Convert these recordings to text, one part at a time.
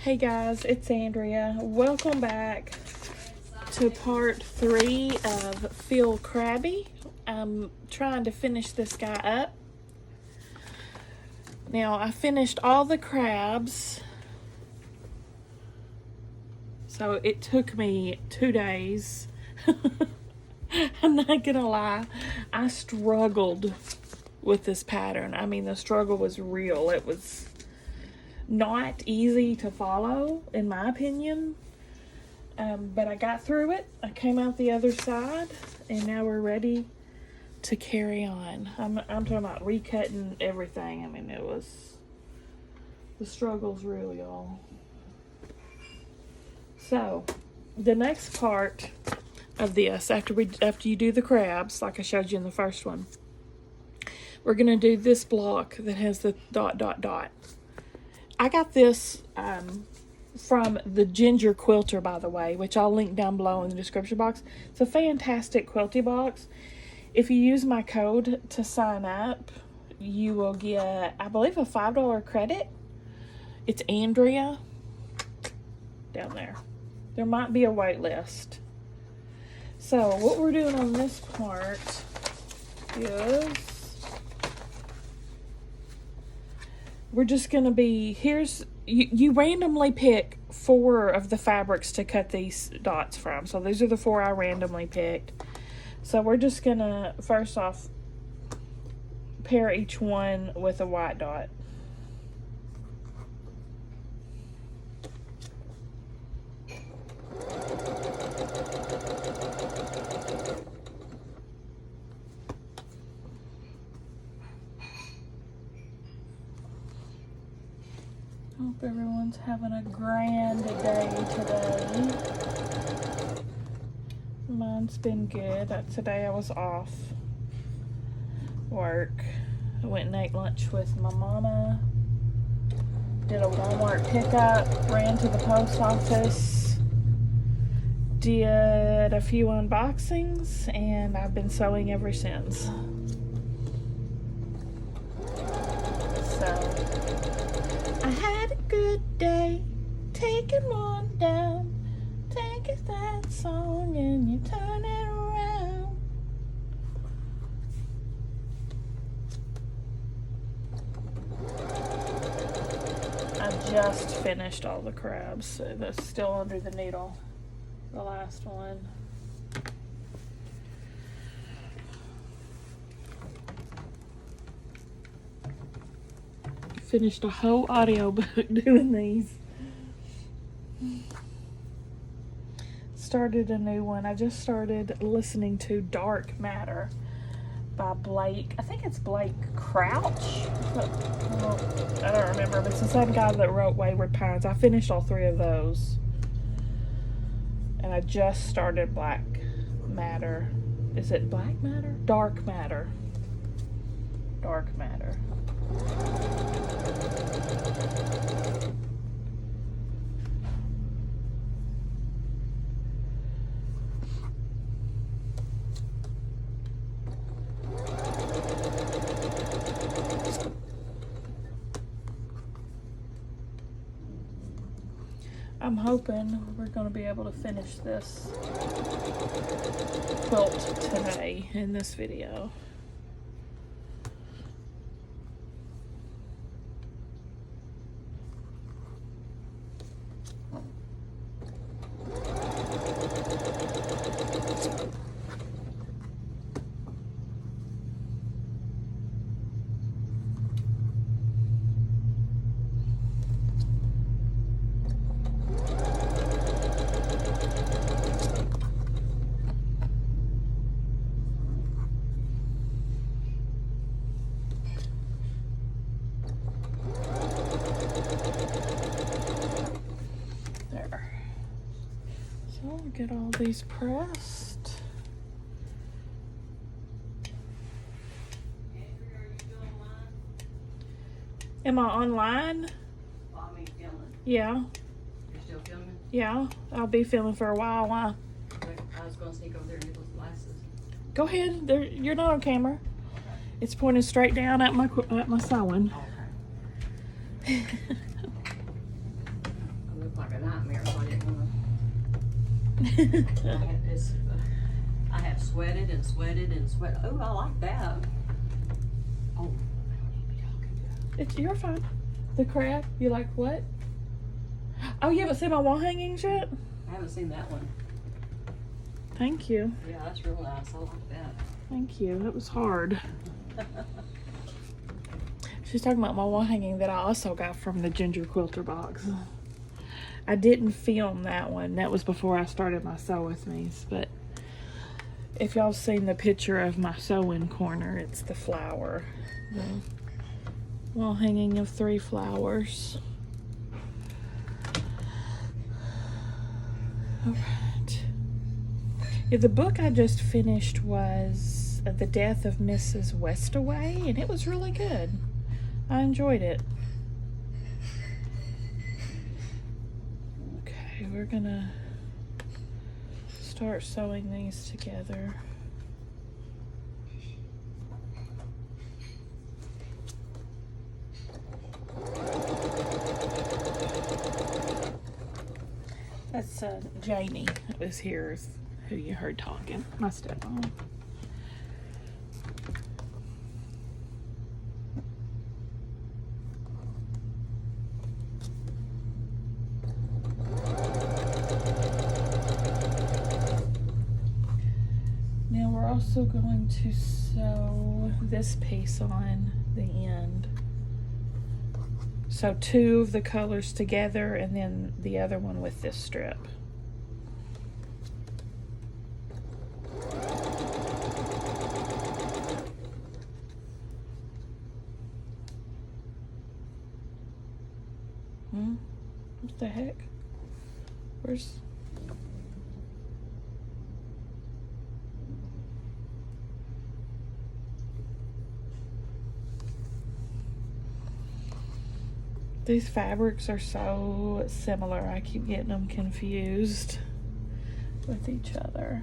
Hey guys, it's Andrea. Welcome back to part 3 of Feel Crabby. I'm trying to finish this guy up. Now, I finished all the crabs. So it took me 2 days. I'm not gonna lie. I struggled with this pattern. I mean, the struggle was real. It was not easy to follow, in my opinion, but I got through it. I came out the other side, and now we're ready to carry on. I'm talking about recutting everything. I mean, the struggle's real, y'all. So the next part of this, after you do the crabs, like I showed you in the first one, we're gonna do this block that has the ... I got this from the Ginger Quilter, by the way, which I'll link down below in the description box. It's a fantastic quilty box. If you use my code to sign up, you will get, I believe, a $5 credit. It's Andrea down there. There might be a wait list. So what we're doing on this part is we're just going to be, you randomly pick 4 of the fabrics to cut these dots from. So these are the 4 I randomly picked. So we're just going to, first off, pair each one with a white dot. Hope everyone's having a grand day today. Mine's been good. Today I was off work. I went and ate lunch with my mama. Did a Walmart pickup. Ran to the post office. Did a few unboxings. And I've been sewing ever since. So I had a good day, taking one down. Take it that song and you turn it around. I just finished all the crabs, so that's still under the needle. The last one. Finished a whole audiobook doing these. Started a new one. I just started listening to Dark Matter by Blake. I think it's Blake Crouch. I don't remember, but it's the same guy that wrote Wayward Pines. I finished all 3 of those. And I just started Black Matter. Is it Black Matter? Dark Matter. Dark Matter. I'm hoping we're going to be able to finish this quilt today in this video. Get all these pressed. Am I online? Well, I mean, filming. Yeah. You're still filming? Yeah. I'll be filming for a while. Why? I was going to sneak over there and get those glasses. Go ahead. You're not on camera. Okay. It's pointed straight down at my sewing. Okay. I have sweated and sweated and sweat. Oh, I like that. Oh, I don't need to be talking to You're fine. The crab, you like what? Oh, you haven't seen my wall hangings yet? I haven't seen that one. Thank you. Yeah, that's real nice. I like that. Thank you. That was hard. She's talking about my wall hanging that I also got from the Ginger Quilter Box. I didn't film that one. That was before I started my sew with me's. But if y'all seen the picture of my sewing corner, it's the flower. The wall hanging of 3 flowers. All right. Yeah, the book I just finished was The Death of Mrs. Westaway, and it was really good. I enjoyed it. Okay, we're gonna start sewing these together. That's Jamie that was here, who you heard talking, my stepmom. Now we're also going to sew this piece on the end. So 2 of the colors together and then the other one with this strip. What the heck? Where's... These fabrics are so similar. I keep getting them confused with each other.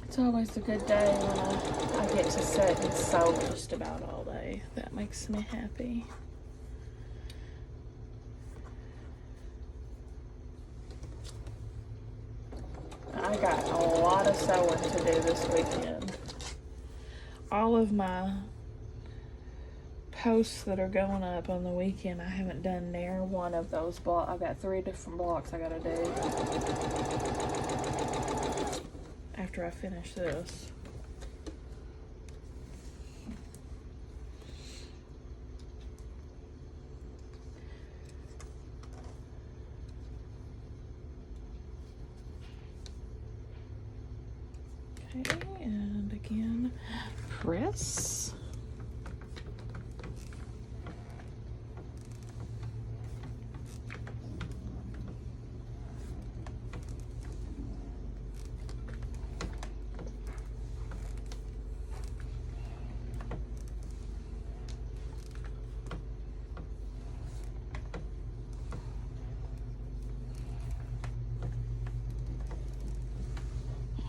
It's always a good day when I get to sit and sew just about all day. That makes me happy. I got a lot of sewing to do this weekend. All of my posts that are going up on the weekend, I haven't done near one of those blocks. I've got 3 different blocks I gotta do after I finish this. Okay, and again, press.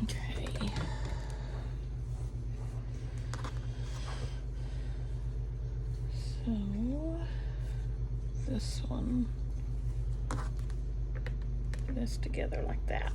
Okay. So this one, put this together like that.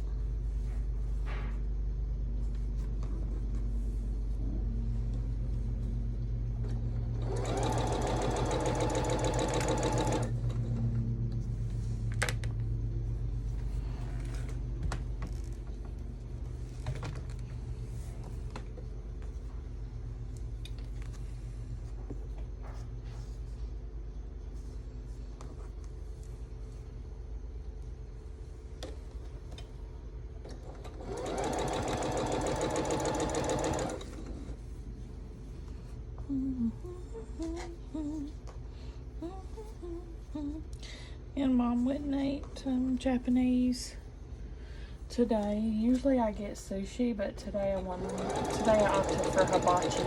And Mom went and ate Japanese today. Usually I get sushi, but today I opted for hibachi.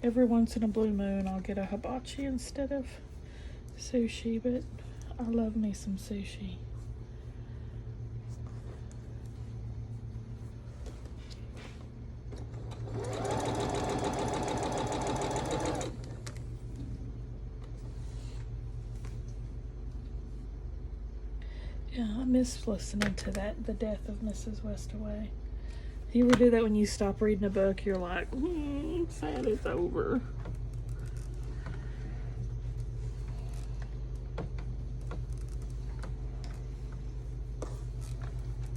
Every once in a blue moon I'll get a hibachi instead of sushi, but I love me some sushi. Yeah, I miss listening to that, The Death of Mrs. Westaway. You ever do that when you stop reading a book? You're like, sad it's over.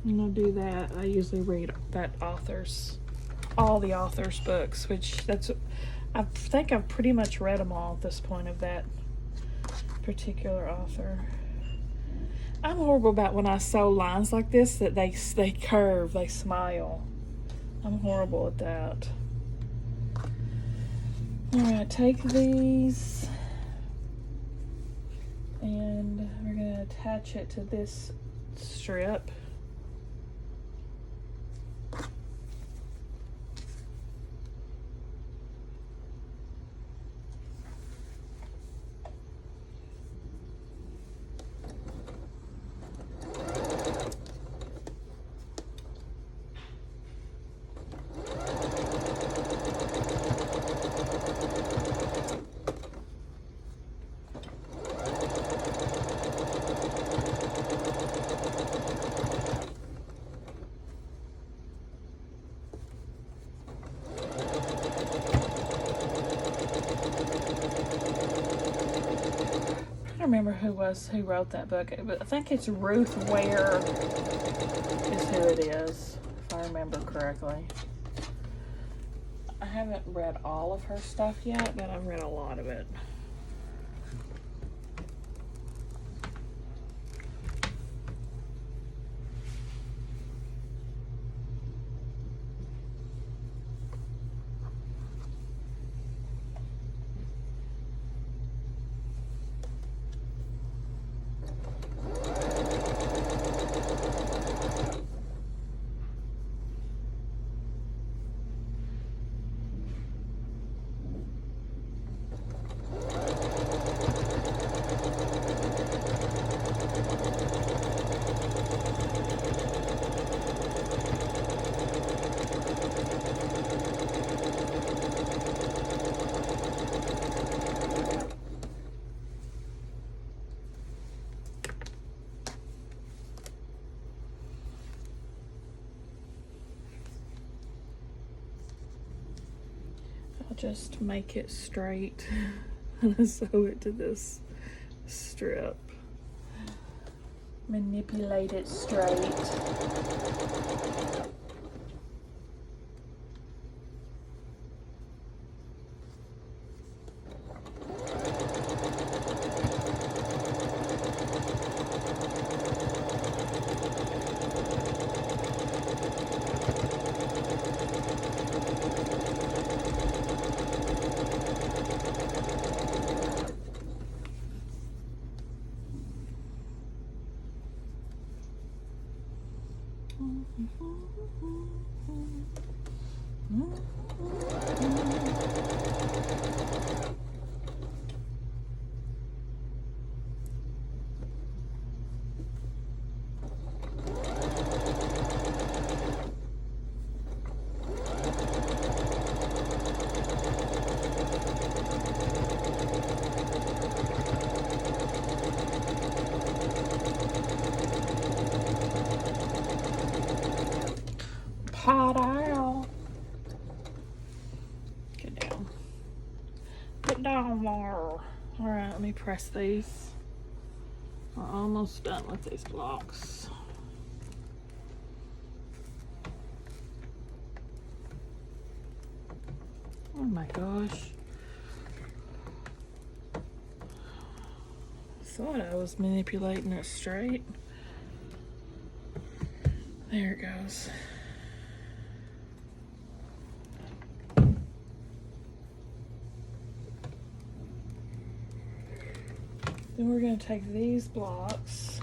When I do that, I usually read all the author's books, I think I've pretty much read them all at this point of that particular author. I'm horrible about when I sew lines like this that they curve, they smile. I'm horrible at that. Alright, take these and we're going to attach it to this strip. I don't remember who wrote that book, but I think it's Ruth Ware is who it is, if I remember correctly. I haven't read all of her stuff yet, but I've read a lot of it. I'll just make it straight and sew it to this strip. Manipulate it straight. Pot out. Get down. Get down there. Alright, let me press these. We're almost done with these blocks. Oh my gosh. Thought I was manipulating it straight. There it goes. Then we're going to take these blocks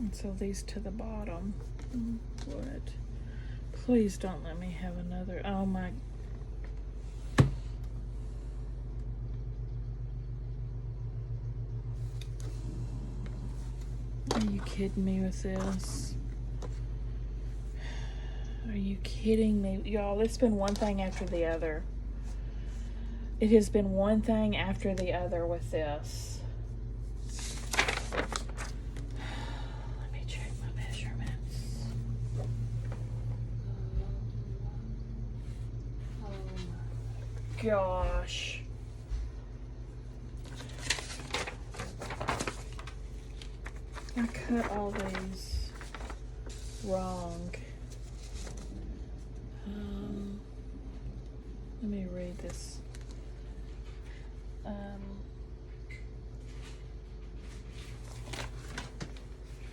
And so these to the bottom. What? Please don't let me have another. Oh my. Are you kidding me with this? Are you kidding me? Y'all, it's been one thing after the other. It has been one thing after the other with this. Let me check my measurements. Oh my gosh. I cut all these wrong. Let me read this.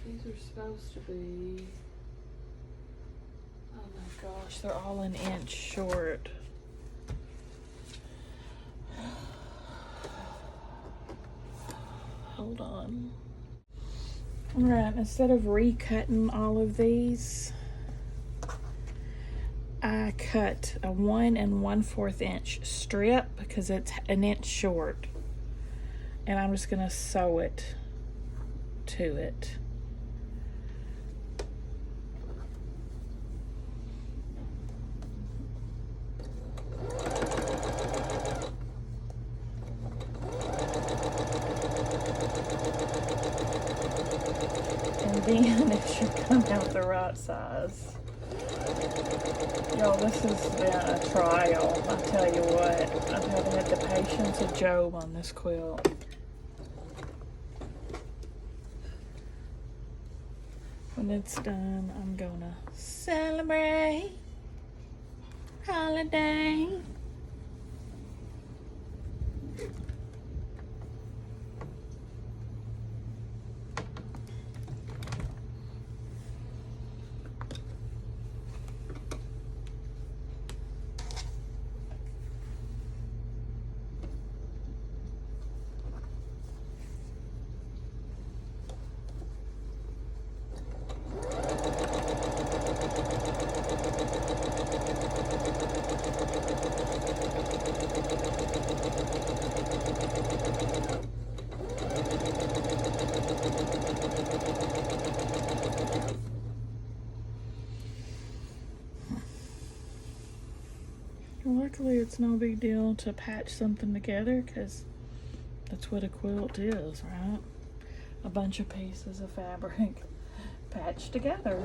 These are supposed to be, oh my gosh, they're all an inch short. Hold on. All right, instead of recutting all of these, I cut a 1 1/4 inch strip because it's an inch short, and I'm just gonna sew it to it. And then it should come out the right size. Y'all, this has been a trial. I tell you what, I haven't had the patience of Job on this quilt. When it's done, I'm gonna celebrate holiday. Luckily, it's no big deal to patch something together because that's what a quilt is, right? A bunch of pieces of fabric patched together.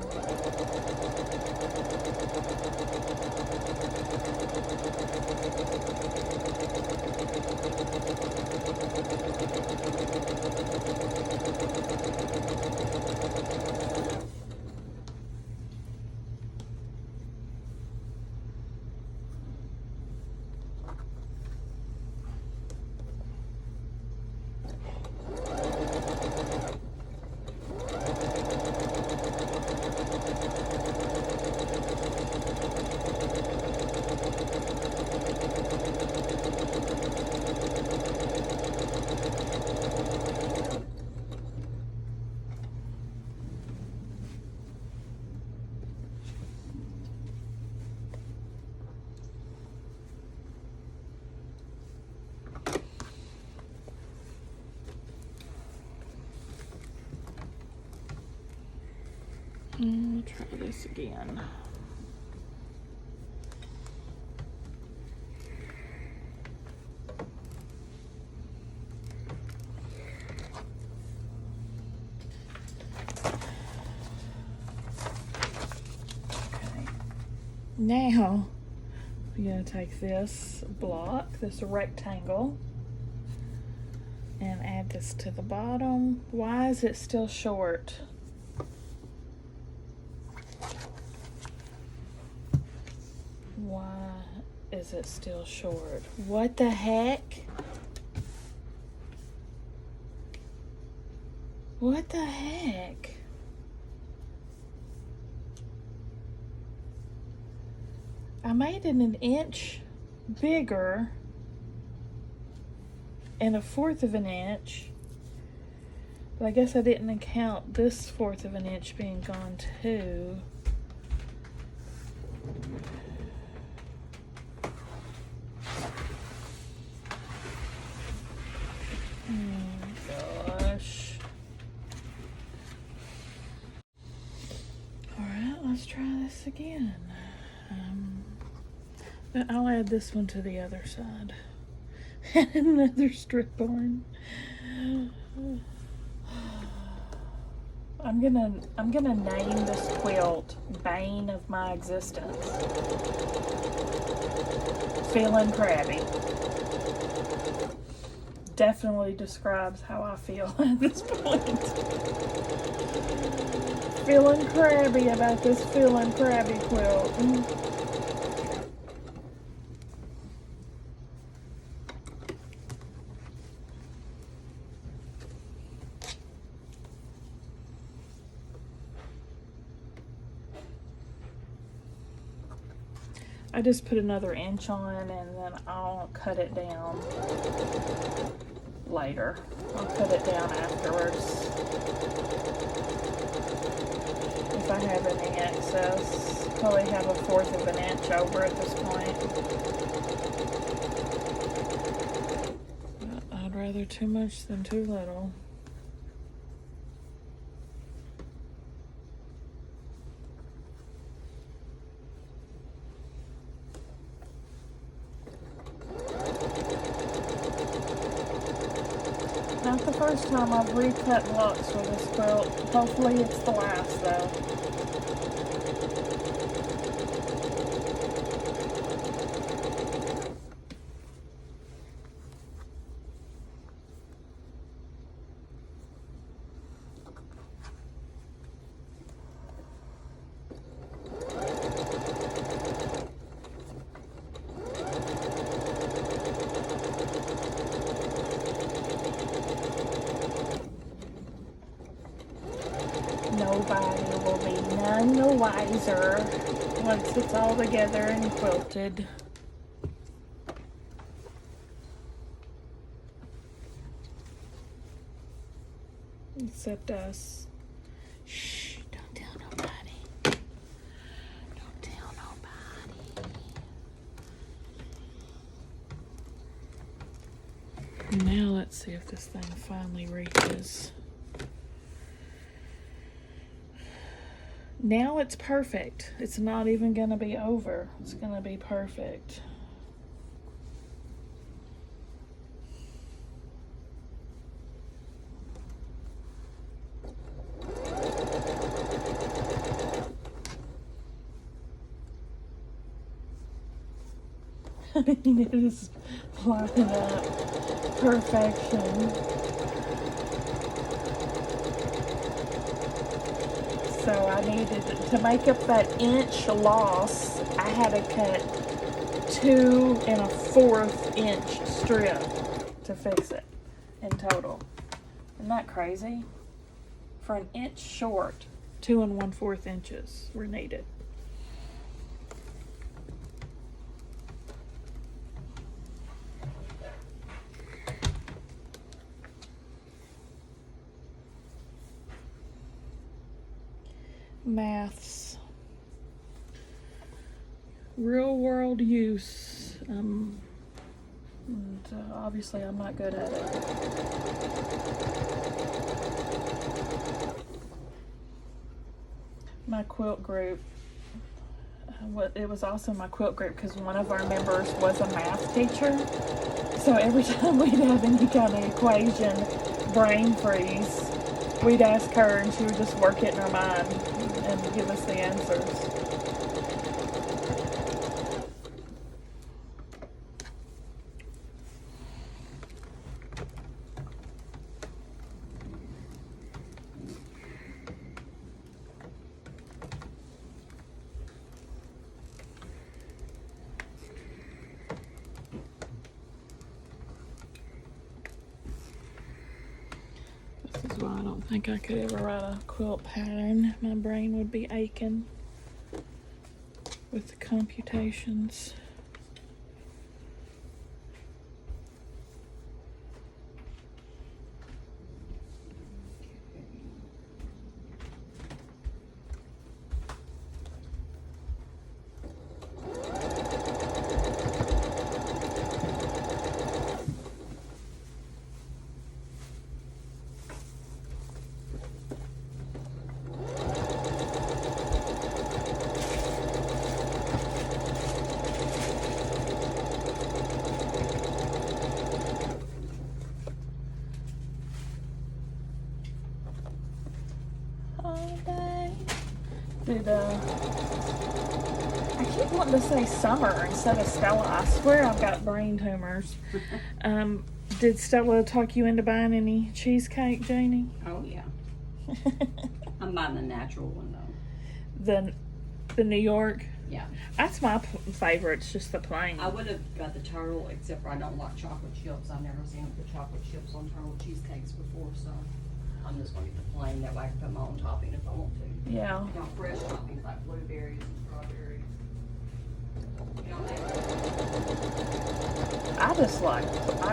We'll try this again. Okay. Now we're going to take this block, this rectangle, and add this to the bottom. Why is it still short? Why is it still short? What the heck? What the heck? I made it an inch bigger and 1/4 of an inch But I guess I didn't count this 1/4 of an inch being gone too. Oh gosh. Alright, let's try this again. But I'll add this one to the other side. Another strip on. I'm gonna name this quilt Bane of My Existence. Feeling crabby. Definitely describes how I feel at this point. Feeling crabby about this Feeling Crabby quilt. I just put another inch on and then I'll cut it down later. I'll cut it down afterwards if I have any excess. Probably have a 1/4 of an inch over at this point. But I'd rather too much than too little. Not the first time I've recut blocks with this quilt. Hopefully it's the last though. Nobody will be none the wiser once it's all together and quilted. Except us. Shh, don't tell nobody. Don't tell nobody. Now let's see if this thing finally reaches. Now it's perfect. It's not even gonna be over. It's gonna be perfect. It is lining up. Perfection. So I needed to make up that inch loss. I had to cut 2 1/4 inch strip to fix it in total. Isn't that crazy? For an inch short, 2 1/4 inches were needed. Maths. Real world use. Obviously I'm not good at it. My quilt group, it was also my quilt group because one of our members was a math teacher. So every time we'd have any kind of equation brain freeze, we'd ask her and she would just work it in her mind and give us the answers. This is why I don't think I could ever write a quilt pattern. My brain would be aching with the computations. Did I keep wanting to say Summer instead of Stella. I swear I've got brain tumors. Did Stella talk you into buying any cheesecake, Janie? Oh yeah. I'm buying the natural one though. The New York? Yeah. That's my favorite. It's just the plain. I would have got the turtle, except for I don't like chocolate chips. I've never seen them put chocolate chips on turtle cheesecakes before, so I'm just gonna get the plain. That way I can put my own topping if I want to. Yeah. You know, fresh toppings like blueberries and strawberries. You know, I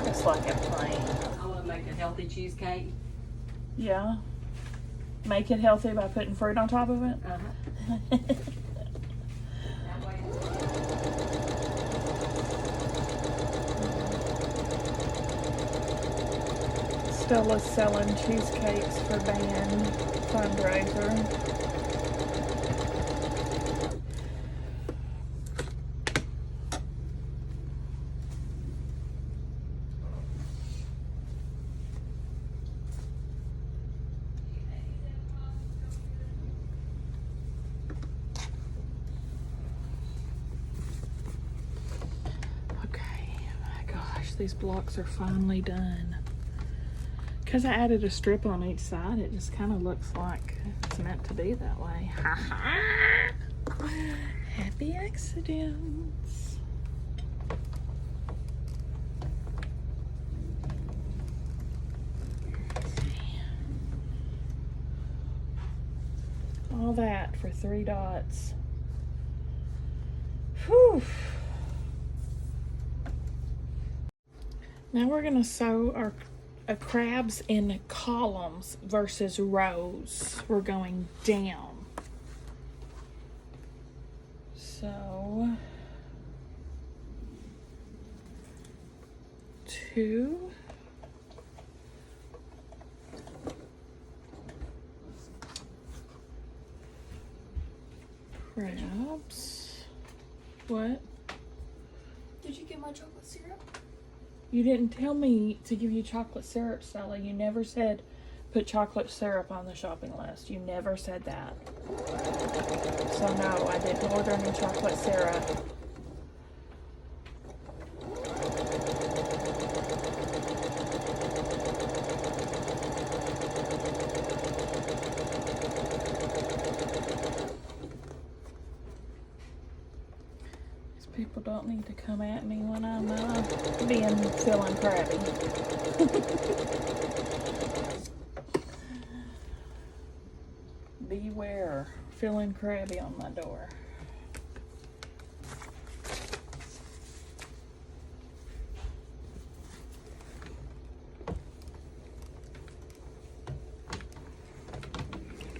just like it plain. I want to make a healthy cheesecake. Yeah. Make it healthy by putting fruit on top of it. That way. Stella's selling cheesecakes for band fundraiser. These blocks are finally done. Because I added a strip on each side, it just kind of looks like it's meant to be that way. Happy accidents. All that for 3 dots. Whew. Now we're going to sew our crabs in columns versus rows. We're going down. So 2, crabs. What? Did you get my chocolate syrup? You didn't tell me to give you chocolate syrup, Sally. You never said put chocolate syrup on the shopping list. You never said that. So no, I didn't order any chocolate syrup. People don't need to come at me when I'm feeling crabby. Beware, feeling crabby on my door.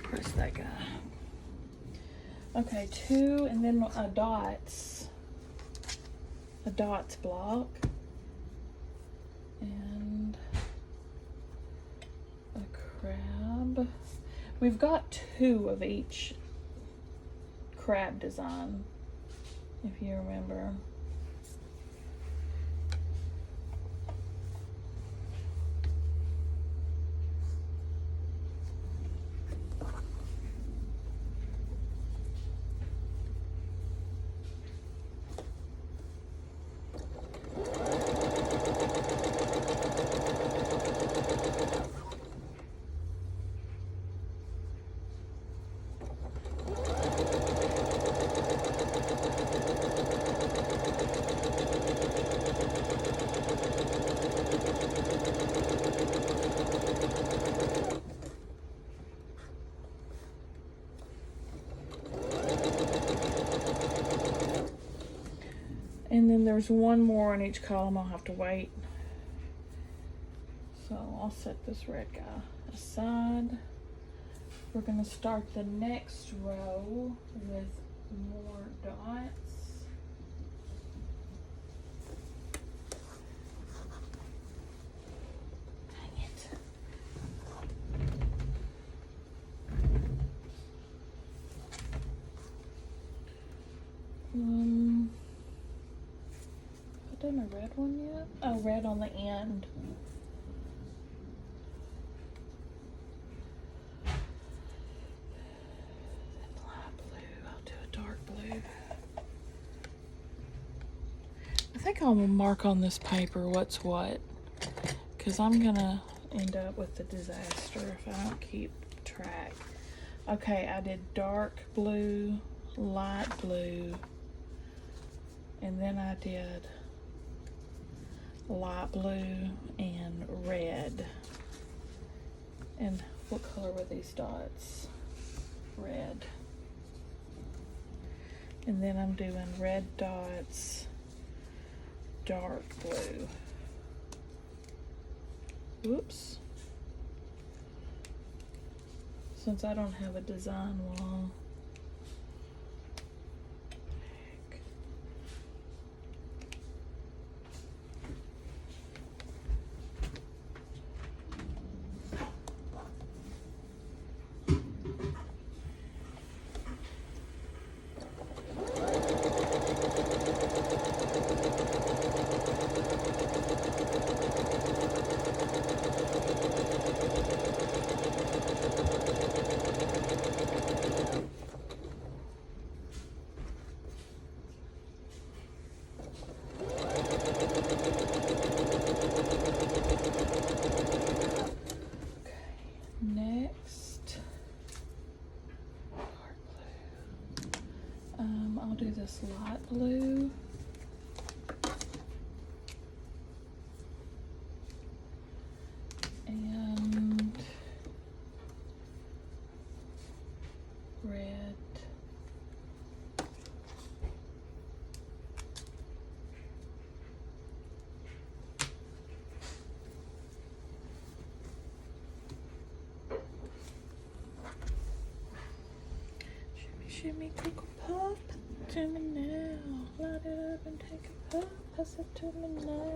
Press that guy. Okay, 2 and then a dots block and a crab. We've got 2 of each crab design, if you remember. And then there's 1 more on each column. I'll have to wait. So I'll set this red guy aside. We're going to start the next row with more dots. Dang it. Have I done a red one yet? Oh, red on the end. Light blue. I think I'll mark on this paper what's what, because I'm gonna end up with a disaster if I don't keep track. Okay, I did dark blue, light blue, and then I did light blue and red. And what color were these dots? Red. And then I'm doing red dots, dark blue. Whoops. Since I don't have a design wall. I'll do this light blue. And red. Shimmy, cocoa puff, to me now. Light it up and take a puff, pass it to me now.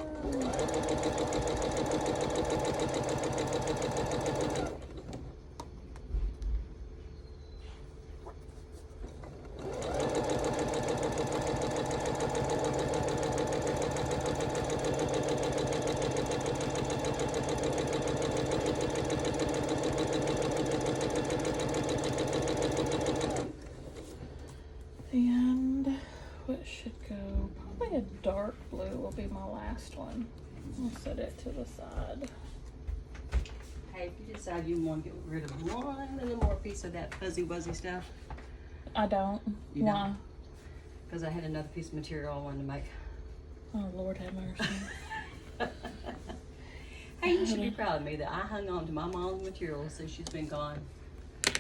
And what should go? Probably a dark blue will be my last one. I'll set it to the side. Hey, if you decide you want to get rid of one little more piece of that fuzzy wuzzy stuff. I don't. You Why? don't? Because I had another piece of material I wanted to make. Oh, Lord have mercy. Hey, you should be proud of me that I hung on to my mom's material since she's been gone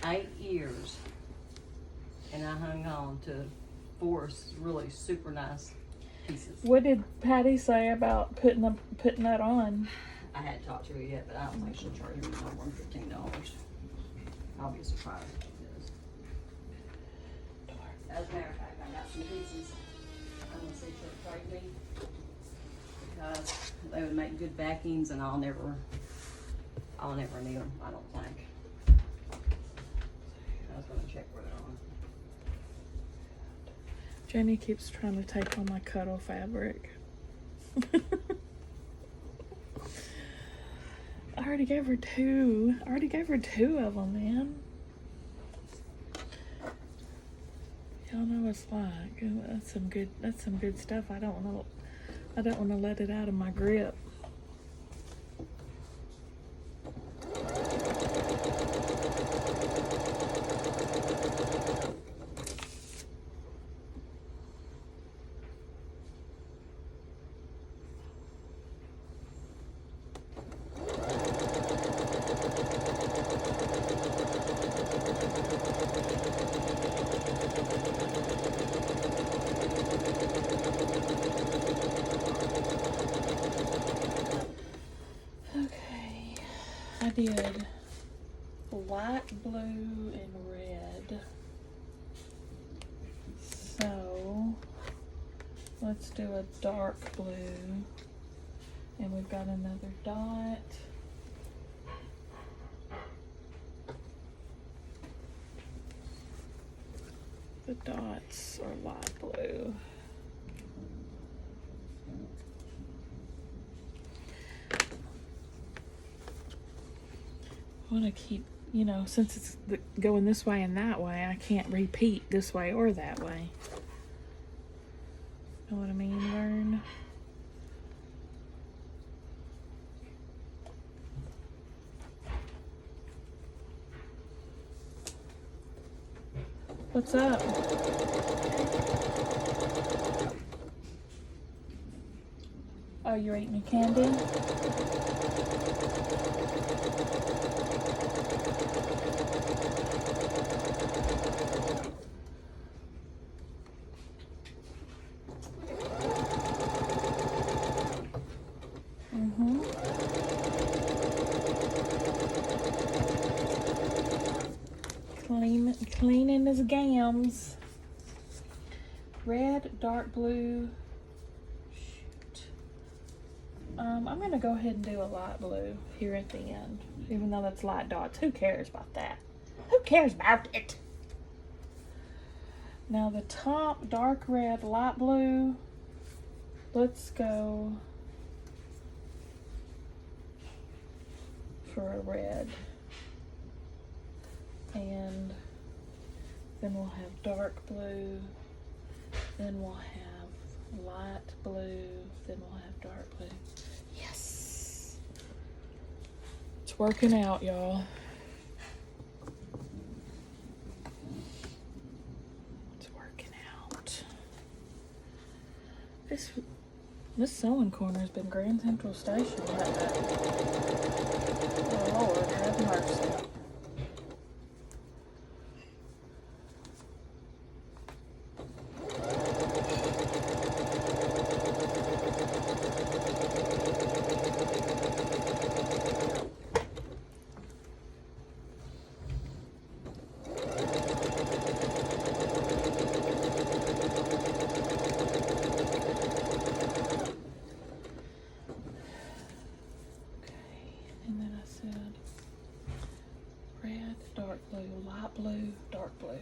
8 years. And I hung on to 4 really super nice pieces. What did Patty say about putting that on? I hadn't talked to her yet, but I don't think she'll charge me no more than $15. I'll be surprised if she does. As a matter of fact, I got some pieces I'm gonna see if she'll trade me, because they would make good backings, and I'll never need them, I don't think. I was gonna check where they're on. Jenny keeps trying to take all my cuddle fabric. I already gave her 2. I already gave her 2 of them, man. Y'all know what it's like. That's some good stuff. I don't want to let it out of my grip. I did light blue and red. So let's do a dark blue. And we've got another dot. The dots are light blue. I want to keep, since it's going this way and that way, I can't repeat this way or that way. Know what I mean, Vern? What's up? Oh, you're eating your candy? Cleaning his gams. Red, dark blue. Shoot. I'm gonna go ahead and do a light blue here at the end, even though that's light dots. Who cares about that? Who cares about it? Now the top, dark red, light blue. Let's go for a red. And then we'll have dark blue, then we'll have light blue, then we'll have dark blue. Yes! It's working out, y'all. It's working out. This sewing corner has been Grand Central Station like that. Oh Lord, have mercy. Light blue, dark blue.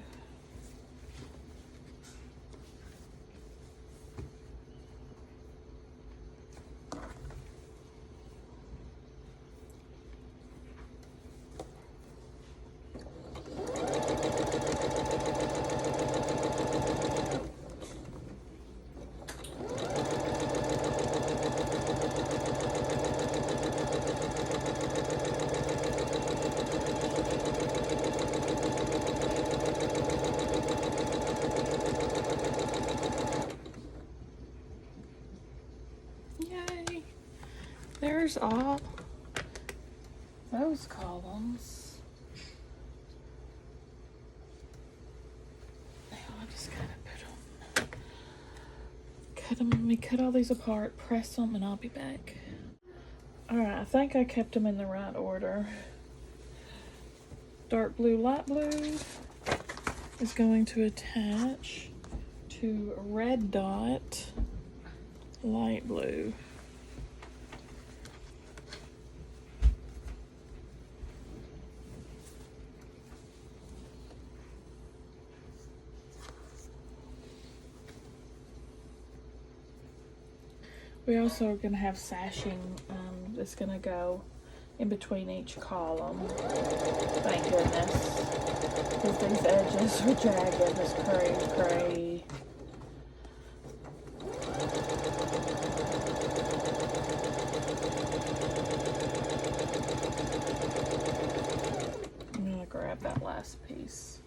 There's all those columns. Now I just gotta cut them. Let me cut all these apart, press them, and I'll be back. Alright, I think I kept them in the right order. Dark blue, light blue is going to attach to red dot, light blue. We also are going to have sashing that's going to go in between each column. Thank goodness. Because these edges are jagged as cray. I'm going to grab that last piece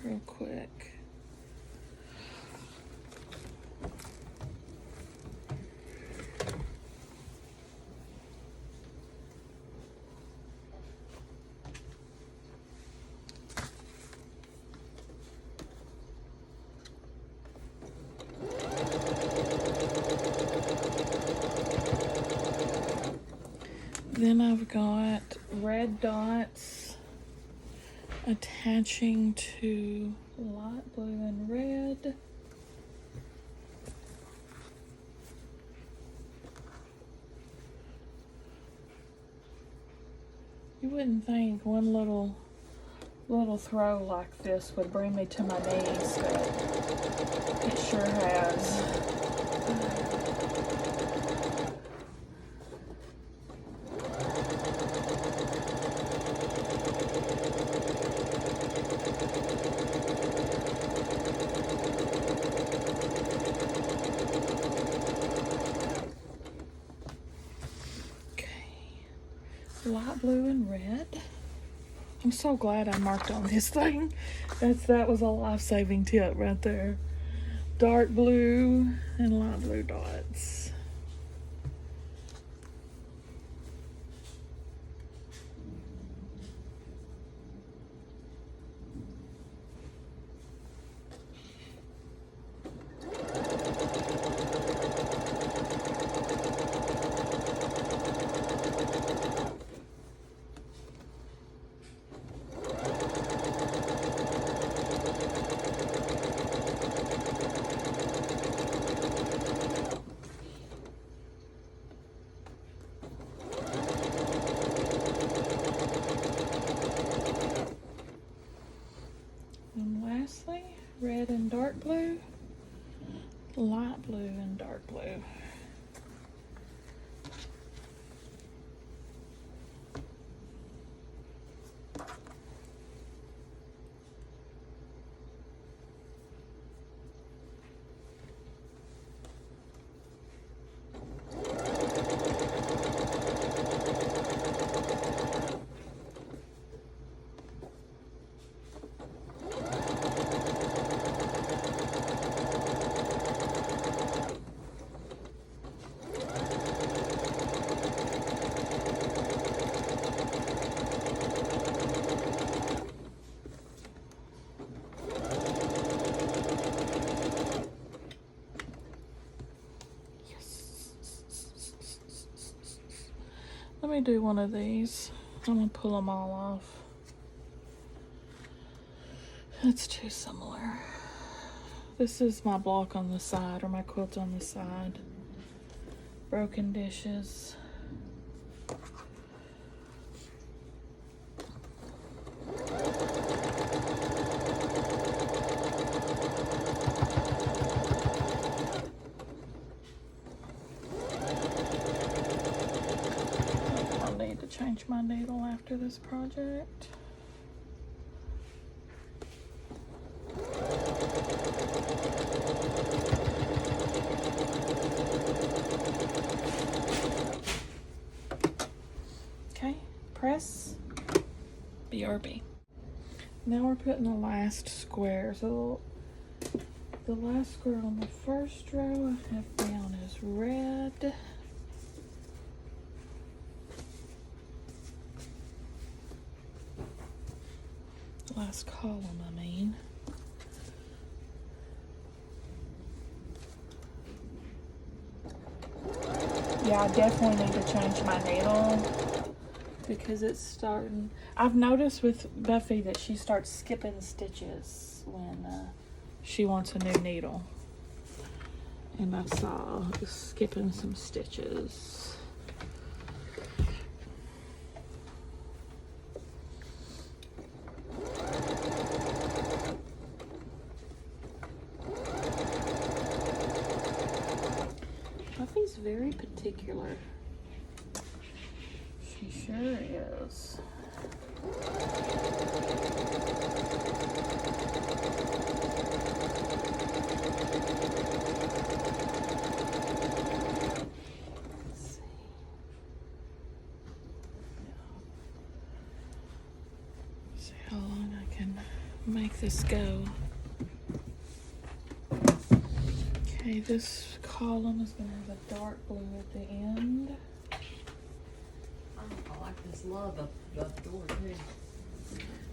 real quick. Then I've got red dots attaching to light blue and red. You wouldn't think one little throw like this would bring me to my knees, but it sure has. Light blue and red. I'm so glad I marked on this thing. That was a life-saving tip right there. Dark blue and light blue dots. And lastly, red and dark blue, light blue and dark blue. Let me do one of these. I'm gonna pull them all off. It's too similar. This is my block on the side, or my quilt on the side. Broken dishes. Change my needle after this project. Okay, press, BRB. Now we're putting the last square. So the last square on the first row I have down is red. Last column, I mean. Yeah, I definitely need to change my needle because it's starting. I've noticed with Buffy that she starts skipping stitches when she wants a new needle. And I saw skipping some stitches. Buffy's very particular. She sure is. Let's see. See how long I can make this go. Okay, this column is going to have a dark blue at the end. I like this love of the door too.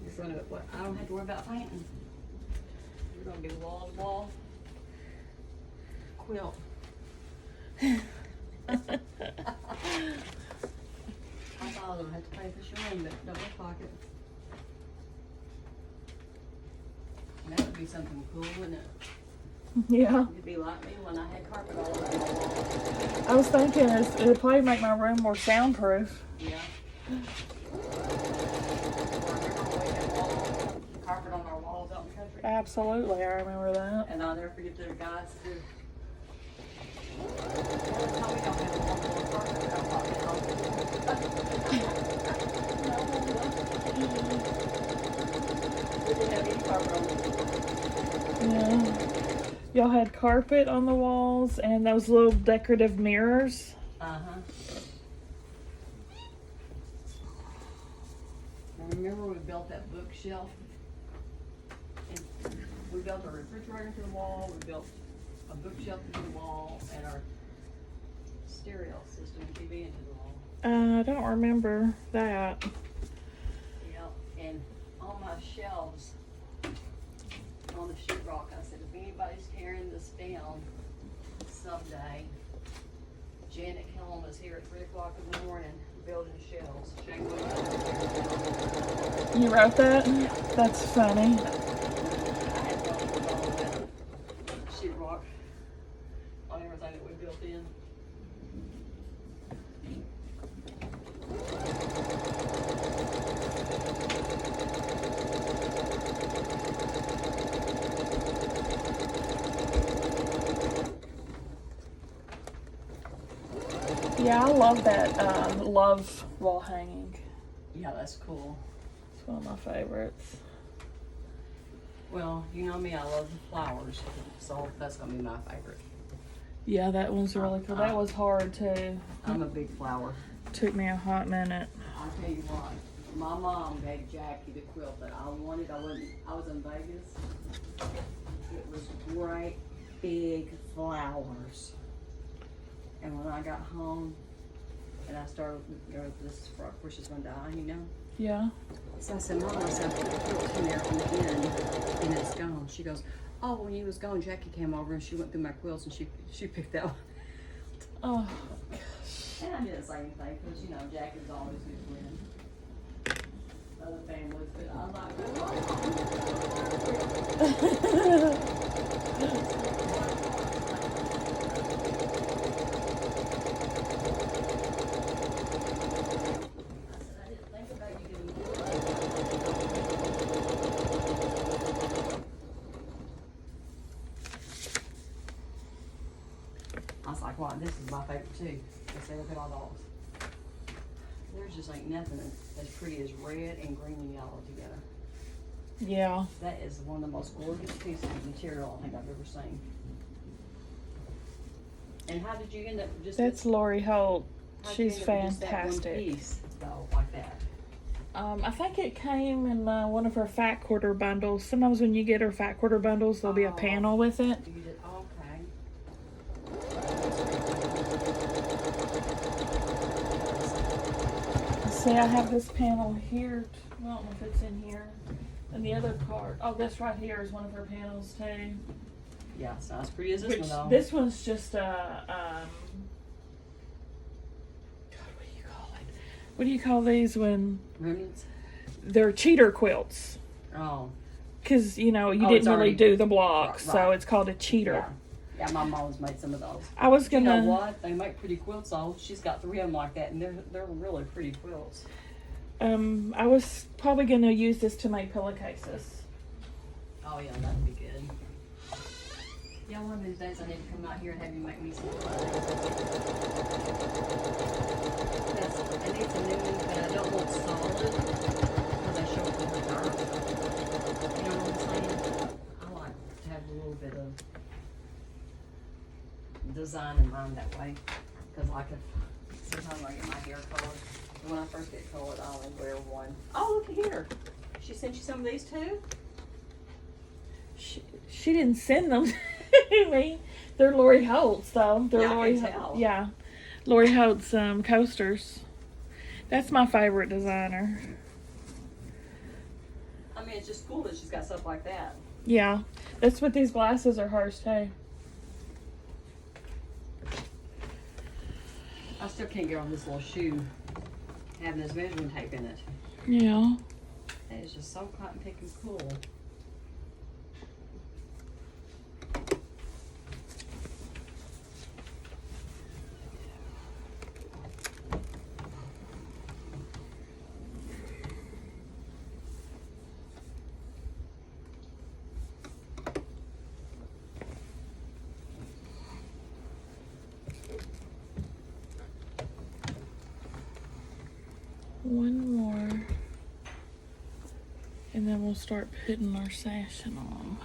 You're gonna, I don't have to worry about painting. You're gonna do wall to wall quilt. I thought I was gonna have to pay for showing, but it don't look like it. That would be something cool, wouldn't it? Yeah. It'd be like me when I had carpet all over my wall. I was thinking it'd probably make my room more soundproof. Yeah. Carpet on our walls out in the country. Absolutely, I remember that. And I'll never forget the guys who tell me don't have a wall carpet out We didn't have any carpet on. Yeah. Y'all had carpet on the walls and those little decorative mirrors. Uh-huh. And remember we built that bookshelf? And we built a refrigerator to the wall, we built a bookshelf to the wall, and our stereo system TV into the wall. I don't remember that. Yep, and on my shelves, on the sheetrock, I said, if anybody's tearing this down someday, Janet Kellum is here at 3 o'clock in the morning building shelves. You wrote that? Yeah. That's funny. I had fun with all of that sheetrock on everything that we built in. Yeah, I love that love wall hanging. Yeah, that's cool. It's one of my favorites. Well, you know me, I love the flowers, so that's gonna be my favorite. Yeah, that one's really cool. That was hard too. I'm a big flower. Took me a hot minute. I'll tell you what, my mom gave Jackie the quilt that I wanted. I was in Vegas. It was great big flowers. And when I got home and I started, this is of course she's gonna die, you know? Yeah. So I said, Mom, I said, I put the quilt in there in the end and it's gone. She goes, oh, when you was gone, Jackie came over and she went through my quilts and she picked that one. Oh. And I did the same thing, because, you know, Jackie was always a good friend. Other families, but I'm like, I was like, wow, this is my favorite too. They say, look at all those. There's just like nothing as pretty as red and green and yellow together. Yeah. That is one of the most gorgeous pieces of material I think I've ever seen. And how did you end up just That's Lori Holt. how'd you She's end up with just that one fantastic. piece, though, like that? I think it came in one of her fat quarter bundles. Sometimes when you get her fat quarter bundles, there'll be a panel with it. You did, okay. See, I have this panel here. I don't know if it's in here. And the other card. Oh, this right here is one of her panels too. Yeah, it's not as pretty as this Which one though. this one's just God, what do you call it? What do you call these when Remnants? they're cheater quilts? Oh. Because you know you Oh, didn't it's really already- do the blocks, right. so it's called a cheater. Yeah. Yeah, my mom's made some of those. I was You gonna. know what? They make pretty quilts though. She's got 3 of them like that, and they're really pretty quilts. I was probably gonna use this to make pillowcases. Oh yeah, that'd be good. Yeah, one of these days I need to come out here and have you make me some. Yes, I need some new ones, but I don't want solid because I show up in the dark. You know what I'm saying? I like to have a little bit of design in mind that way. Because like if sometimes I get my hair colored, and when I first get colored, I only wear one. Oh, look here. She sent you some of these too? She didn't send them to me. They're Lori Holt's though. They're Yeah, I Lori. can tell. Yeah, Lori Holt's coasters. That's my favorite designer. I mean, it's just cool that she's got stuff like that. Yeah, that's what these glasses are hers too. I still can't get on this little shoe having this measuring tape in it. Yeah. That is just so cotton picking cool. One more. And then we'll start putting our sashing on.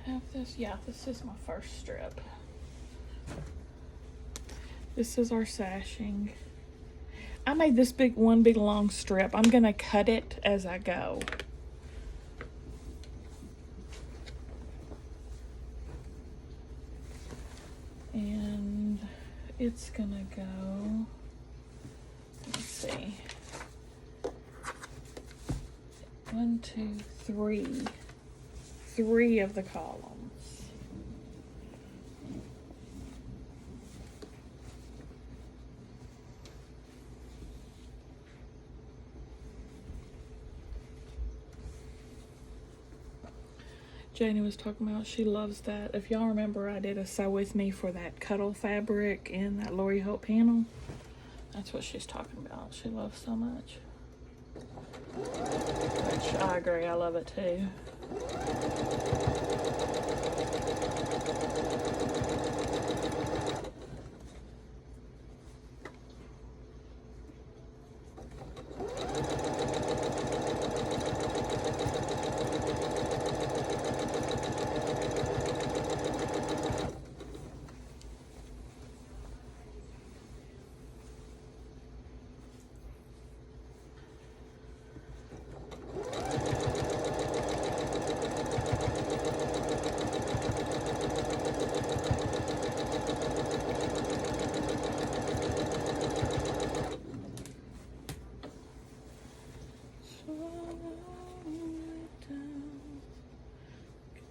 I have this? Yeah, this is my first strip. This is our sashing. I made this one big long strip. I'm gonna cut it as I go. And it's gonna go, let's see, 1, 2, 3. 3 of the columns. Janie was talking about she loves that. If y'all remember, I did a sew with me for that cuddle fabric in that Lori Hope panel. That's what she's talking about. She loves so much. Which I agree, I love it too.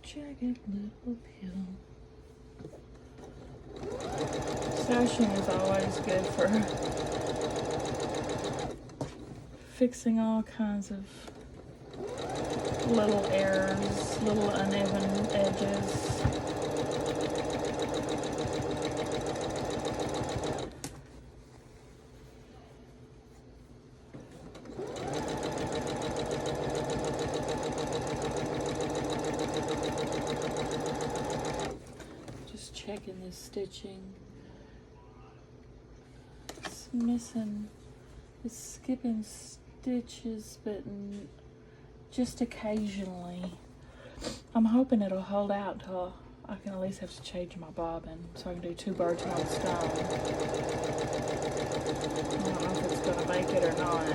Jagged little pill. Sashing is always good for fixing all kinds of little errors, little uneven edges. Checking this stitching. It's missing, it's skipping stitches, but just occasionally. I'm hoping it'll hold out till I can at least have to change my bobbin so I can do 2 birds in one stone. I don't know if it's gonna make it or not.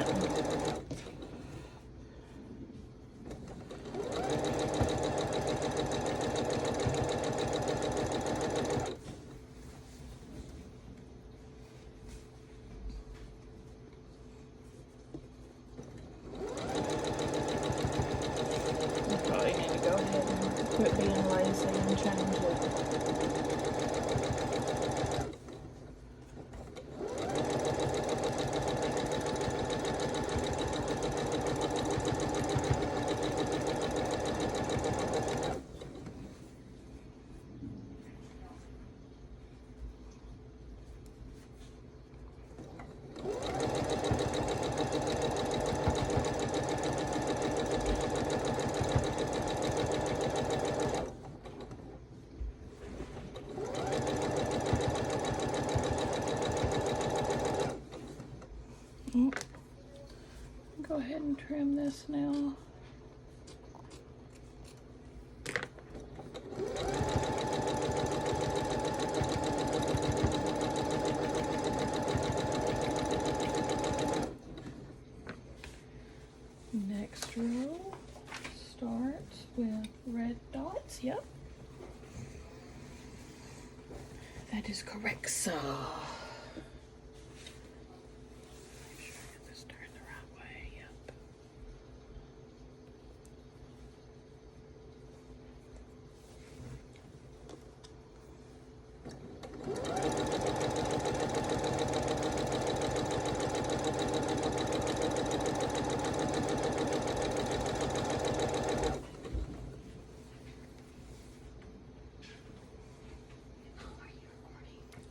Quit being lazy and change it. Go ahead and trim this now. Next row starts with red dots. Yep. That is correct, so.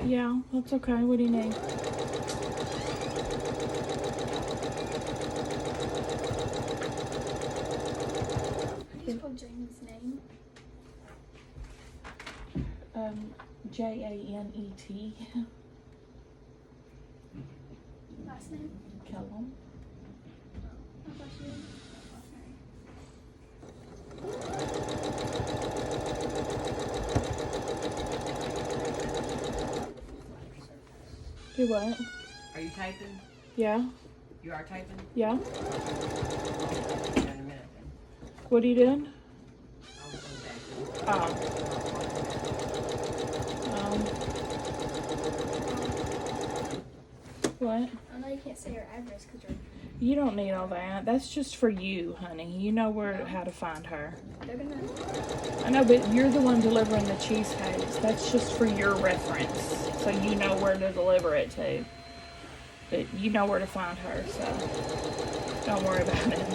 Yeah, that's okay. What do you need? How do you spell Jane's name? Janet. Last name? Kellum. I thought she did. Do what? Are you typing? Yeah. You are typing? Yeah. I'll type in a minute then. What are you doing? I'll go back. What? I know you can't say your address because You don't need all that. That's just for you, honey. You know how to find her. they're gonna. I know, but you're the one delivering the cheesecakes. That's just for your reference, so you know where to deliver it to. But you know where to find her, so don't worry about it.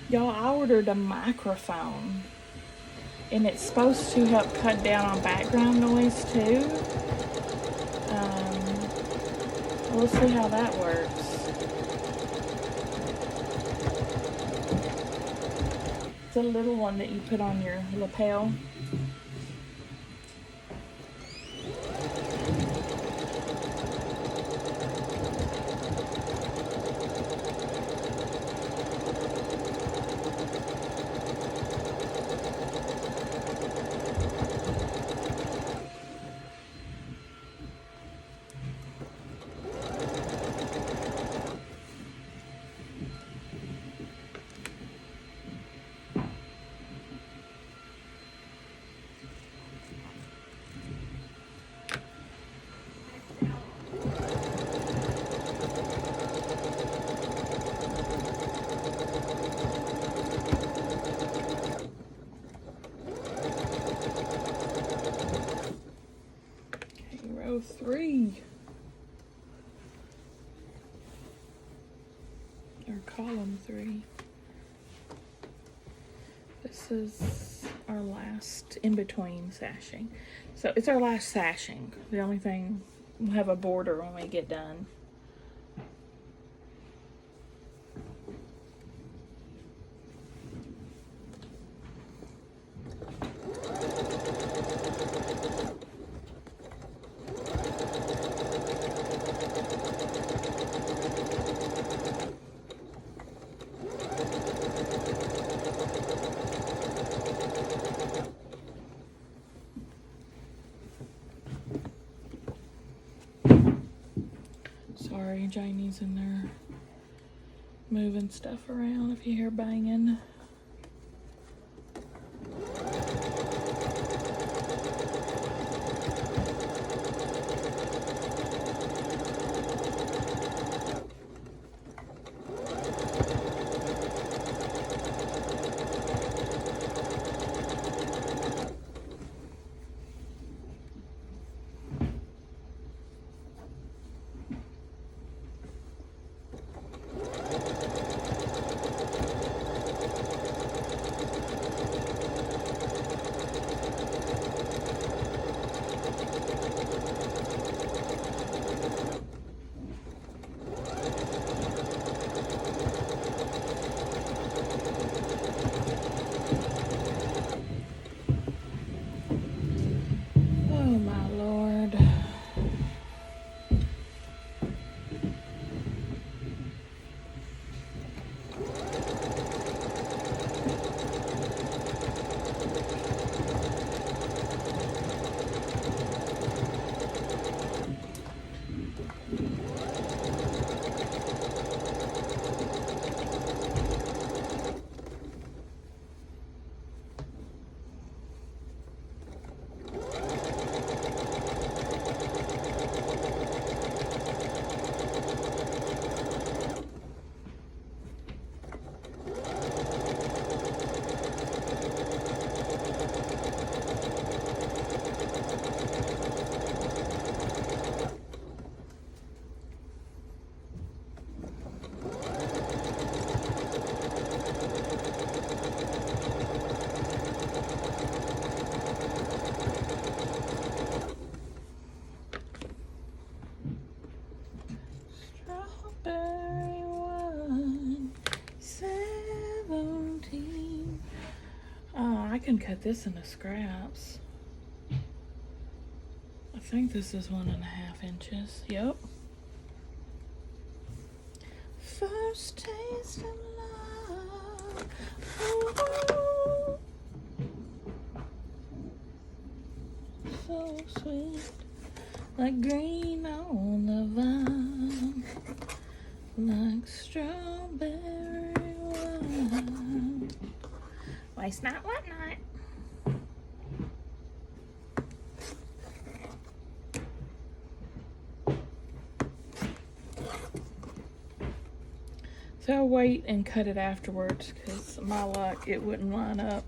Y'all, I ordered a microphone, and it's supposed to help cut down on background noise too. We'll see how that works. It's a little one that you put on your lapel. Row 3. Or column 3. This is our last in-between sashing. So it's our last sashing. The only thing, we'll have a border when we get done. Sorry, Janie's in there moving stuff around if you hear banging. cut this into scraps. I think this is 1.5 inches. Yep. First taste of love. Ooh. So sweet. Like green on the vine. Like strawberry wine. Waste not, what not? So I'll wait and cut it afterwards because my luck, it wouldn't line up.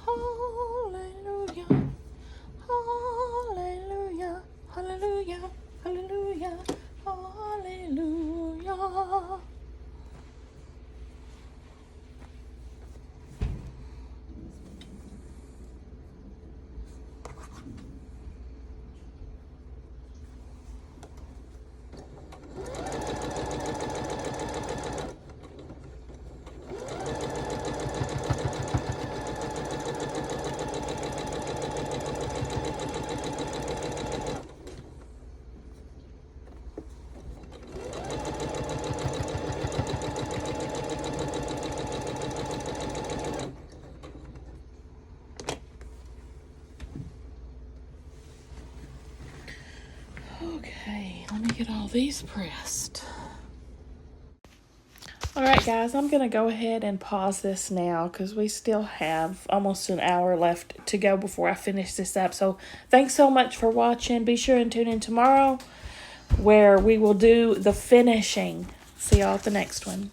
Hallelujah, hallelujah, hallelujah, hallelujah, hallelujah. Okay, let me get all these pressed. Alright guys, I'm going to go ahead and pause this now because we still have almost an hour left to go before I finish this up. So thanks so much for watching. Be sure and tune in tomorrow where we will do the finishing. See y'all at the next one.